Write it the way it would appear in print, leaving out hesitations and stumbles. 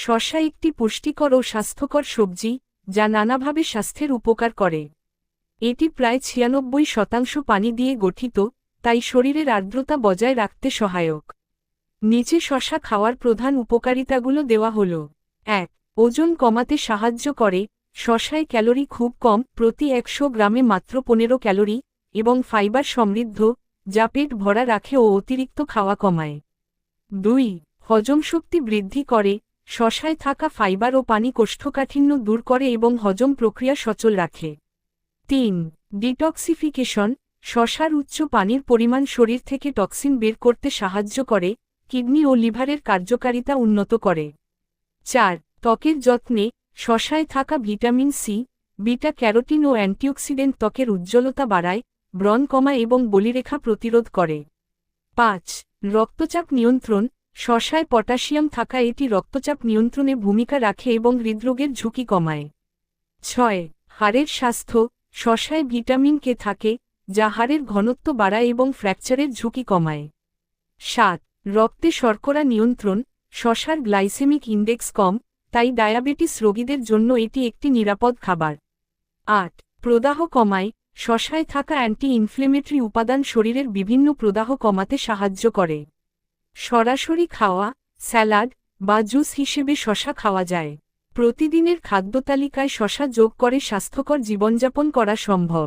শসা একটি পুষ্টিকর ও স্বাস্থ্যকর সবজি যা নানাভাবে স্বাস্থ্যের উপকার করে। এটি প্রায় ৯৬% পানি দিয়ে গঠিত, তাই শরীরের আর্দ্রতা বজায় রাখতে সহায়ক। নিচে শসা খাওয়ার প্রধান উপকারিতাগুলো দেওয়া হল। ১. ওজন কমাতে সাহায্য করে। শসায় ক্যালোরি খুব কম, প্রতি ১০০ গ্রামে মাত্র ১৫ ক্যালোরি, এবং ফাইবার সমৃদ্ধ, যা পেট ভরা রাখে ও অতিরিক্ত খাওয়া কমায়। ২. হজমশক্তি বৃদ্ধি করে। শসায় থাকা ফাইবার ও পানি কোষ্ঠকাঠিন্য দূর করে এবং হজম প্রক্রিয়া সচল রাখে। ৩. ডিটক্সিফিকেশন। শসার উচ্চ পানির পরিমাণ শরীর থেকে টক্সিন বের করতে সাহায্য করে, কিডনি ও লিভারের কার্যকারিতা উন্নত করে। ৪. ত্বকের যত্নে। শসায় থাকা ভিটামিন সি, বিটা ক্যারোটিন ও অ্যান্টিঅক্সিডেন্ট ত্বকের উজ্জ্বলতা বাড়ায়, ব্রণ কমায় এবং বলিরেখা প্রতিরোধ করে। ৫. রক্তচাপ নিয়ন্ত্রণ। শসায় পটাশিয়াম থাকায় এটি রক্তচাপ নিয়ন্ত্রণে ভূমিকা রাখে এবং হৃদরোগের ঝুঁকি কমায়। ৬. হাড়ের স্বাস্থ্য। শসায় ভিটামিন কে থাকে, যা হাড়ের ঘনত্ব বাড়ায় এবং ফ্র্যাকচারের ঝুঁকি কমায়। ৭. রক্তে শর্করা নিয়ন্ত্রণ। শসার গ্লাইসেমিক ইন্ডেক্স কম, তাই ডায়াবেটিস রোগীদের জন্য এটি একটি নিরাপদ খাবার। ৮. প্রদাহ কমায়। শসায় থাকা অ্যান্টি ইনফ্লেমেটরি উপাদান শরীরের বিভিন্ন প্রদাহ কমাতে সাহায্য করে। সরাসরি খাওয়া, স্যালাড বা জুস হিসেবে শসা খাওয়া যায়। প্রতিদিনের খাদ্যতালিকায় শসা যোগ করে স্বাস্থ্যকর জীবনযাপন করা সম্ভব।